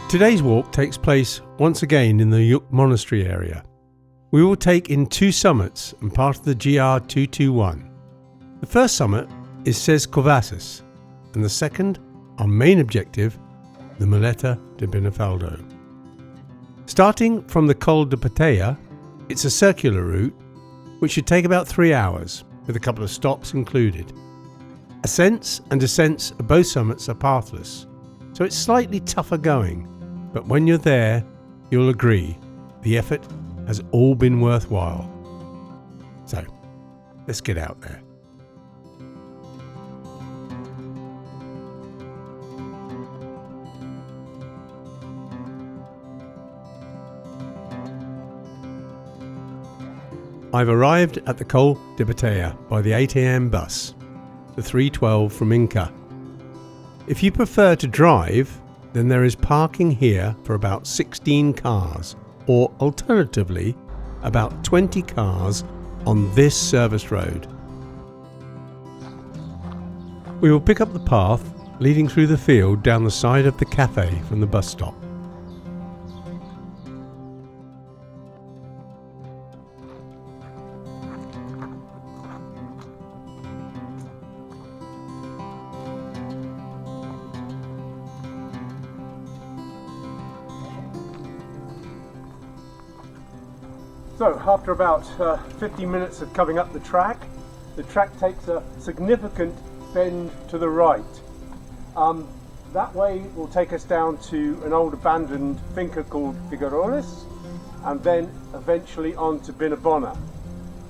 Today's walk takes place once again in the Lluc Monastery area. We will take in two summits and part of the GR221. The first summit is Sea Covasses, and the second, our main objective, the Moleta de Binifaldo. Starting from the Col de Sa Batella, it's a circular route which should take about 3 hours, with a couple of stops included. Ascents and descents of both summits are pathless, so it's slightly tougher going, but when you're there, you'll agree the effort has all been worthwhile. So, let's get out there. I've arrived at the Col de Sa Batella by the 8 AM bus, the 312 from Inca. If you prefer to drive, then there is parking here for about 16 cars, or alternatively, about 20 cars on this service road. We will pick up the path leading through the field down the side of the cafe from the bus stop. So after about 50 minutes of coming up the track takes a significant bend to the right. That way will take us down to an old abandoned finca called Figueroles, and then eventually on to Binabona.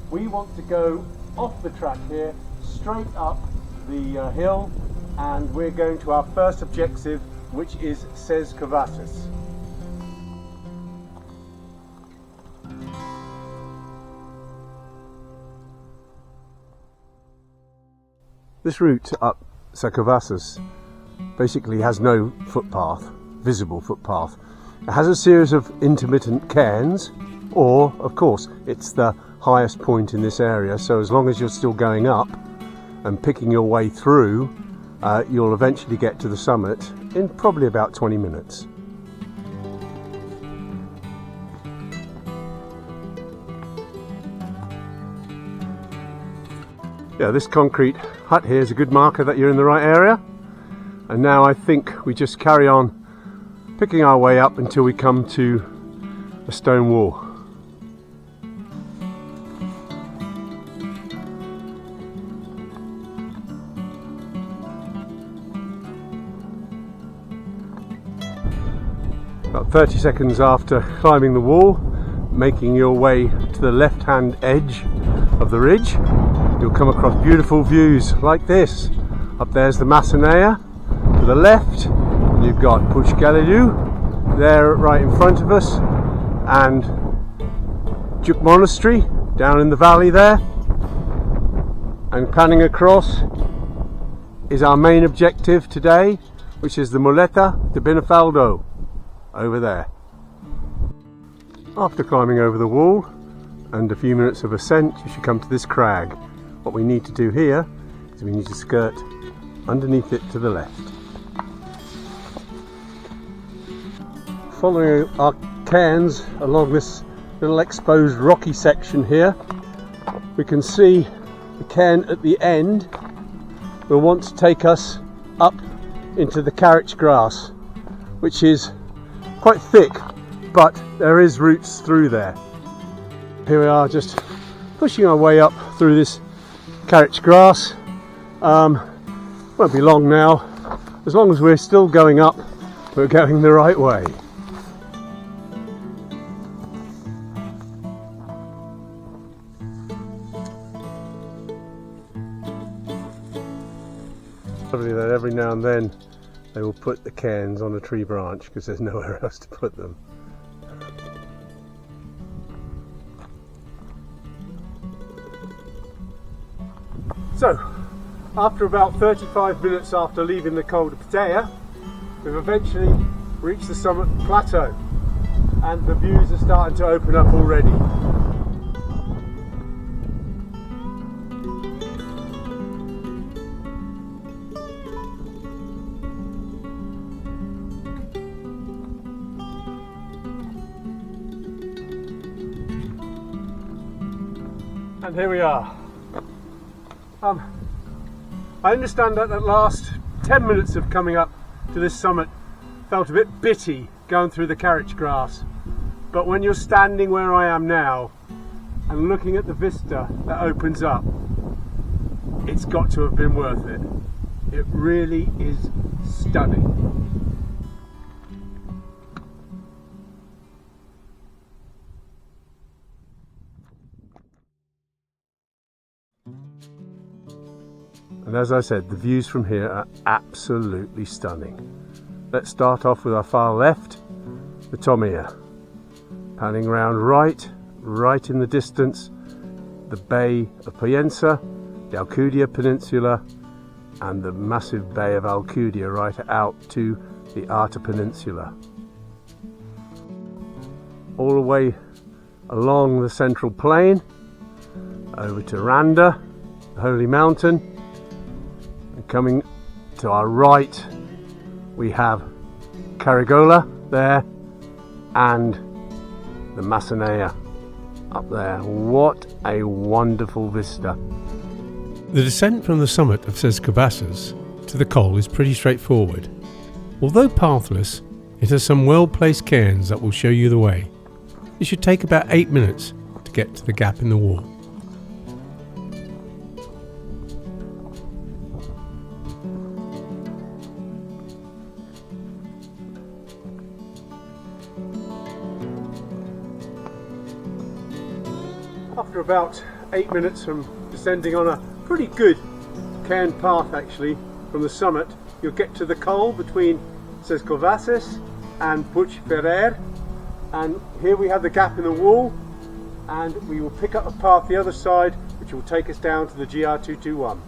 We want to go off the track here, straight up the hill, and we're going to our first objective, which is Sea Covasses. This route up Sea Covasses basically has no footpath, visible footpath. It has a series of intermittent cairns, or of course it's the highest point in this area, so as long as you're still going up and picking your way through, you'll eventually get to the summit in probably about 20 minutes. Yeah, this concrete hut here is a good marker that you're in the right area, and now I think we just carry on picking our way up until we come to a stone wall. About 30 seconds after climbing the wall, making your way to the left hand edge of the ridge, you'll come across beautiful views like this. Up there's the Massanea, to the left you've got Technicality there right in front of us, and Lluc Monastery down in the valley there, and panning across is our main objective today, which is the Moleta de Binifaldo over there. After climbing over the wall and a few minutes of ascent, you should come to this crag. What we need to do here is we need to skirt underneath it to the left. Following our cairns along this little exposed rocky section here, we can see the cairn at the end will want to take us up into the carriage grass, which is quite thick, but there is roots through there. Here we are, just pushing our way up through this carriage grass. Won't be long now. As long as we're still going up, we're going the right way. Lovely that every now and then they will put the cairns on a tree branch because there's nowhere else to put them. So, after about 35 minutes after leaving the Col de Sa Batella, we've eventually reached the summit plateau, and the views are starting to open up already. And here we are. I understand that the last 10 minutes of coming up to this summit felt a bit bitty going through the carriage grass, but when you're standing where I am now and looking at the vista that opens up, it's got to have been worth it. It really is stunning. And as I said, the views from here are absolutely stunning. Let's start off with our far left, the Tomia. Panning around right in the distance, the Bay of Pollença, the Alcudia Peninsula, and the massive Bay of Alcudia right out to the Arta Peninsula. All the way along the central plain, over to Randa, the Holy Mountain. Coming to our right, we have Carigola there and the Massanea up there. What a wonderful vista. The descent from the summit of Sea Covasses to the col is pretty straightforward. Although pathless, it has some well-placed cairns that will show you the way. It should take about 8 minutes to get to the gap in the wall. After about 8 minutes from descending on a pretty good cairn path actually from the summit, you'll get to the col between Sea Covasses and Puig Ferrer, and here we have the gap in the wall, and we will pick up a path the other side which will take us down to the GR221.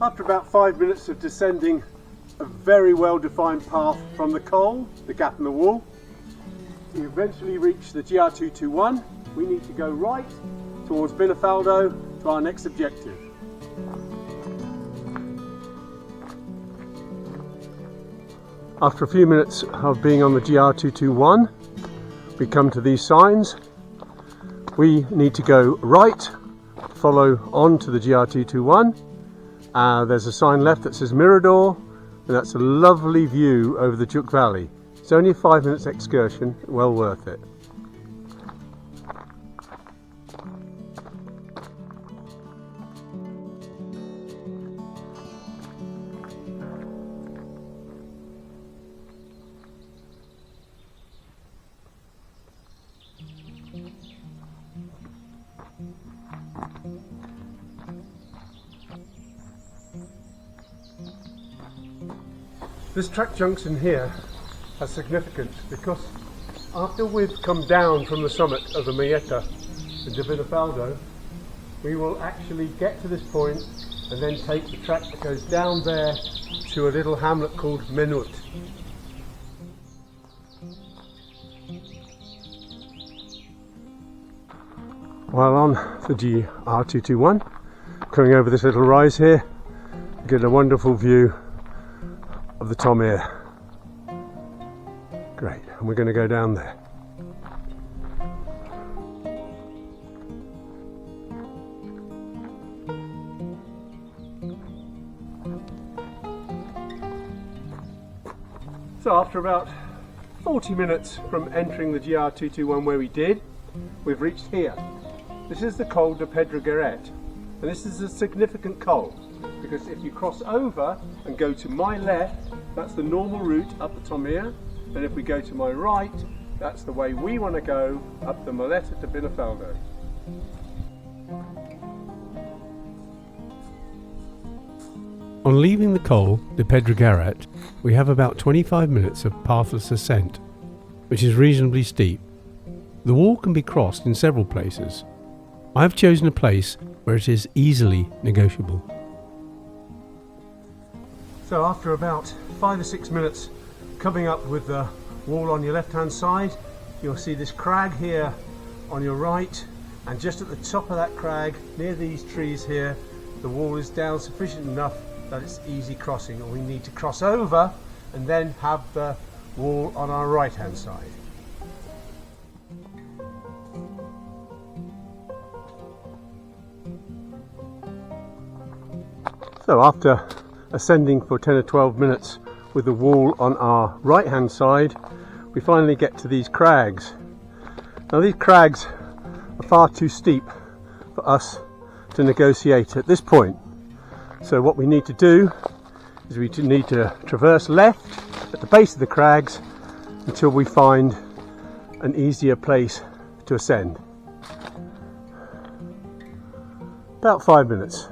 After about 5 minutes of descending a very well defined path from the col, the gap in the wall, we eventually reach the GR221. We need to go right towards Binifaldo to our next objective. After a few minutes of being on the GR221, we come to these signs. We need to go right, follow on to the GR221. There's a sign left that says Mirador, and that's a lovely view over the Lluc Valley. It's only a 5 minutes excursion, well worth it. This track junction here has significance because after we've come down from the summit of the Moleta de Binifaldo, we will actually get to this point and then take the track that goes down there to a little hamlet called Menut. While on the GR221, coming over this little rise here, you get a wonderful view of the Tomia. Great, and we're going to go down there. So after about 40 minutes from entering the GR221 where we did, we've reached here. This is the Col de Pedregueret, and this is a significant col because if you cross over and go to my left, that's the normal route up the Tomia, and if we go to my right, that's the way we want to go up the Moleta de Binifaldo. On leaving the Col de Pedregueret, we have about 25 minutes of pathless ascent, which is reasonably steep. The wall can be crossed in several places. I have chosen a place where it is easily negotiable. So after about 5 or 6 minutes coming up with the wall on your left hand side. You'll see this crag here on your right, and just at the top of that crag, near these trees here, the wall is down sufficient enough that it's easy crossing, and we need to cross over and then have the wall on our right hand side. So after ascending for 10 or 12 minutes with the wall on our right hand side, we finally get to these crags. Now these crags are far too steep for us to negotiate at this point. So what we need to do is we need to traverse left at the base of the crags until we find an easier place to ascend. About 5 minutes.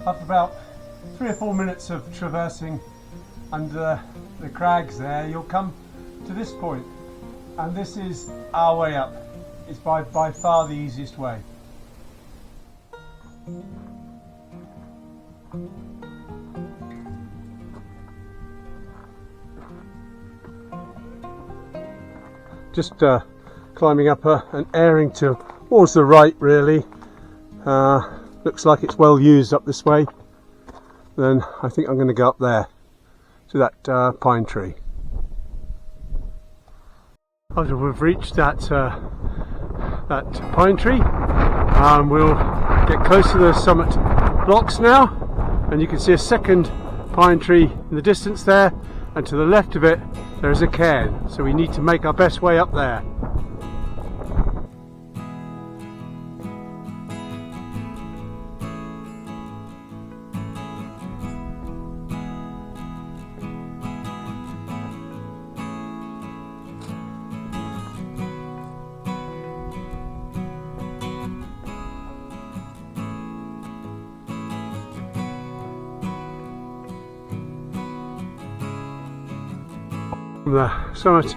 After about 3 or 4 minutes of traversing under the crags there, you'll come to this point, and this is our way up. It's by far the easiest way. Just climbing up and airing towards the right really. Looks like it's well used up this way. Then I think I'm going to go up there to that pine tree. After we've reached that pine tree, we'll get close to the summit blocks now, and you can see a second pine tree in the distance there, and to the left of it there is a cairn, so we need to make our best way up there. From the summit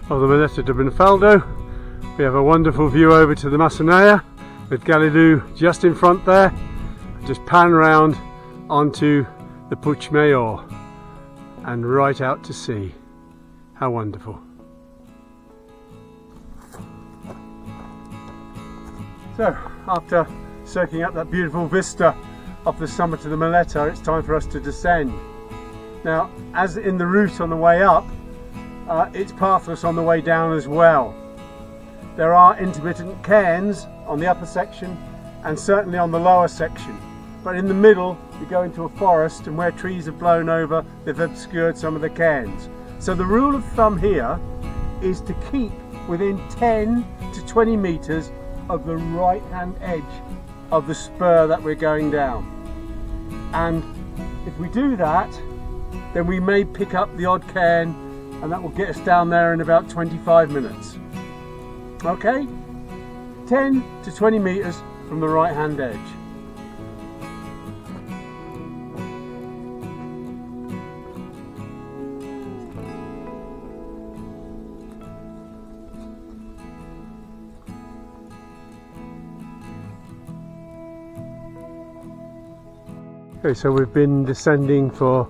of the Moleta de Binifaldo, we have a wonderful view over to the Massonea with Galileu just in front there. Just pan round onto the Puig Mayor and right out to sea. How wonderful. So after soaking up that beautiful vista of the summit of the Moleta, it's time for us to descend. Now, as in the route on the way up, it's pathless on the way down as well. There are intermittent cairns on the upper section and certainly on the lower section, but in the middle you go into a forest, and where trees have blown over they've obscured some of the cairns. So the rule of thumb here is to keep within 10 to 20 metres of the right hand edge of the spur that we're going down, and if we do that then we may pick up the odd cairn, and that will get us down there in about 25 minutes. Okay? 10 to 20 metres from the right hand edge. Okay, so we've been descending for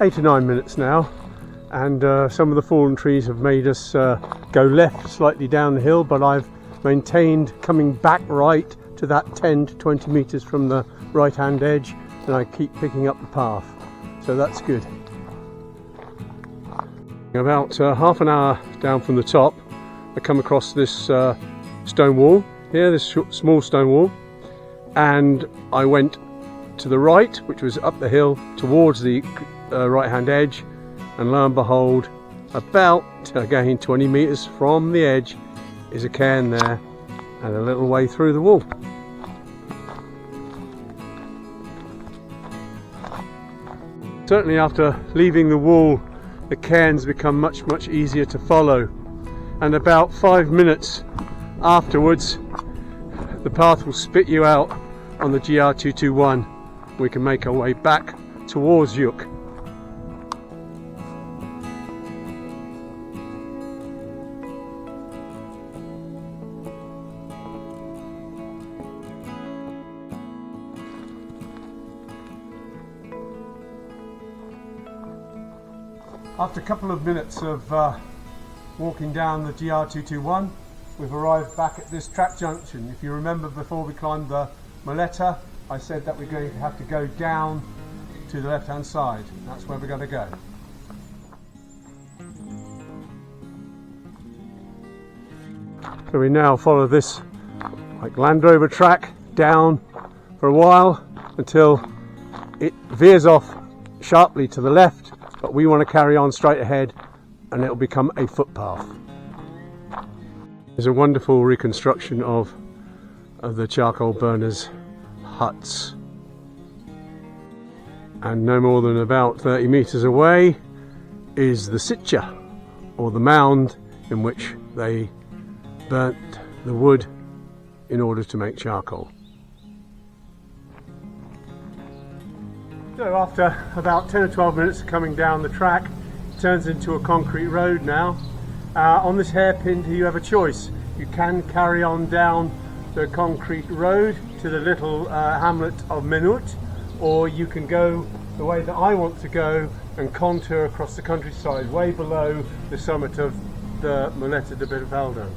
8 or 9 minutes now, and some of the fallen trees have made us go left slightly down the hill, but I've maintained coming back right to that 10 to 20 metres from the right hand edge, and I keep picking up the path, so that's good. About half an hour down from the top, I come across this stone wall here, this small stone wall, and I went to the right, which was up the hill towards the right hand edge, and lo and behold, about again 20 metres from the edge is a cairn there and a little way through the wall. Certainly after leaving the wall, the cairns become much easier to follow, and about 5 minutes afterwards the path will spit you out on the GR221. We can make our way back towards Lluc. After a couple of minutes of walking down the GR221, we've arrived back at this track junction. If you remember, before we climbed the Moleta, I said that we're going to have to go down to the left hand side. That's where we're going to go. So we now follow this like Land Rover track down for a while until it veers off sharply to the left, but we want to carry on straight ahead and it will become a footpath. There's a wonderful reconstruction of the charcoal burners' huts, and no more than about 30 meters away is the sitcha, or the mound in which they burnt the wood in order to make charcoal. So after about 10 or 12 minutes of coming down the track, it turns into a concrete road now. On this hairpin you have a choice. You can carry on down the concrete road to the little hamlet of Menut, or you can go the way that I want to go and contour across the countryside way below the summit of the Moleta de Binifaldo.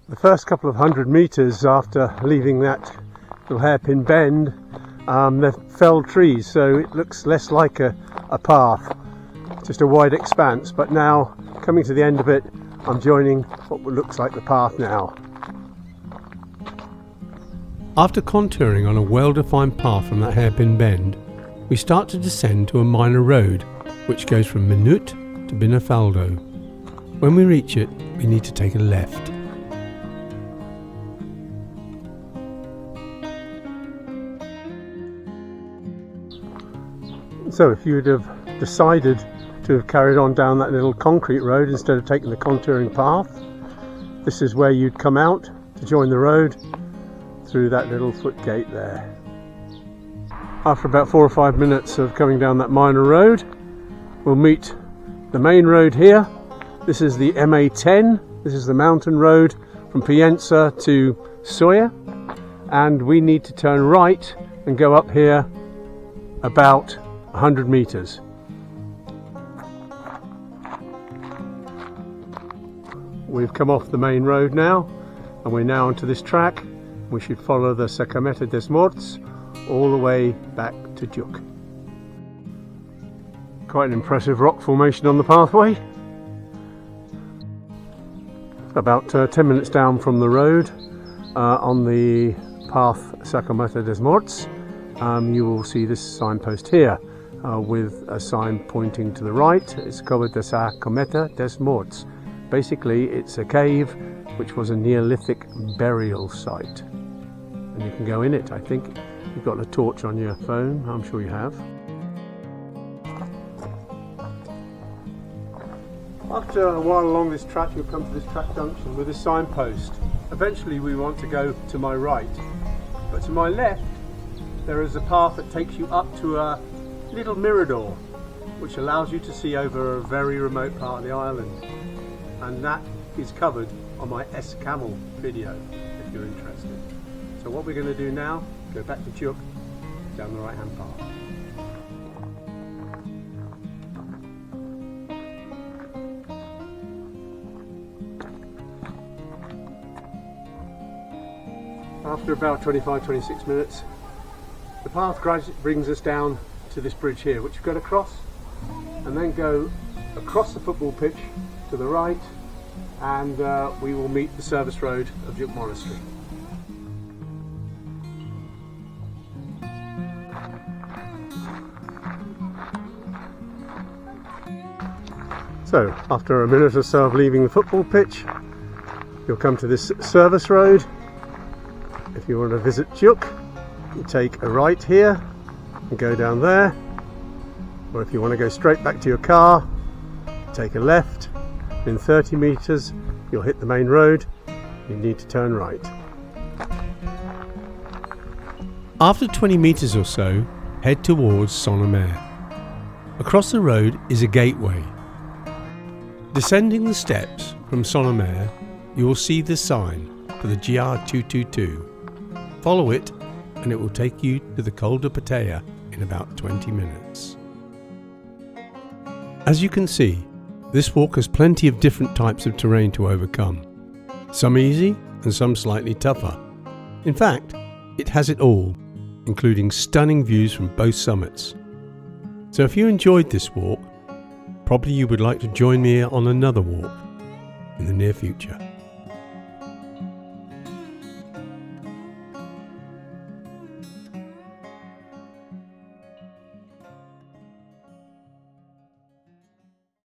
The first couple of 100 meters after leaving that little hairpin bend, they're felled trees, so it looks less like a path, just a wide expanse. But now, coming to the end of it, I'm joining what looks like the path now. After contouring on a well-defined path from that hairpin bend, we start to descend to a minor road which goes from Menut to Binifaldo. When we reach it, we need to take a left. So if you'd have decided to have carried on down that little concrete road instead of taking the contouring path, this is where you'd come out to join the road through that little foot gate there. After about 4 or 5 minutes of coming down that minor road, we'll meet the main road here. This is the MA10. This is the mountain road from Pienza to Soya, and we need to turn right and go up here about 100 meters. We've come off the main road now, and we're now onto this track. We should follow the Moleta des Morts all the way back to Lluc. Quite an impressive rock formation on the pathway. About 10 minutes down from the road, on the path Moleta des Morts, you will see this signpost here with a sign pointing to the right. It's Col de Sa Batella des Morts. Basically, it's a cave which was a Neolithic burial site, and you can go in it. I think you've got a torch on your phone. I'm sure you have. After a while along this track, you'll come to this track junction with a signpost. Eventually we want to go to my right, but to my left there is a path that takes you up to a little mirador which allows you to see over a very remote part of the island, and that is covered on my S-Camel video if you're interested. So what we're going to do now, go back to Lluc down the right hand path. After about 25-26 minutes, the path gradually brings us down to this bridge here, which you've got to cross and then go across the football pitch to the right, and we will meet the service road of Lluc Monastery. So after a minute or so of leaving the football pitch, you'll come to this service road. If you want to visit Lluc, you take a right here and go down there, or if you want to go straight back to your car, take a left. In 30 meters you'll hit the main road. You need to turn right. After 20 meters or so, head towards Saint-Omer. Across the road is a gateway. Descending the steps from Saint-Omer, you will see the sign for the GR222. Follow it and it will take you to the Col de Sa Batella in about 20 minutes. As you can see, this walk has plenty of different types of terrain to overcome. Some easy and some slightly tougher. In fact, it has it all, including stunning views from both summits. So if you enjoyed this walk, probably you would like to join me on another walk in the near future.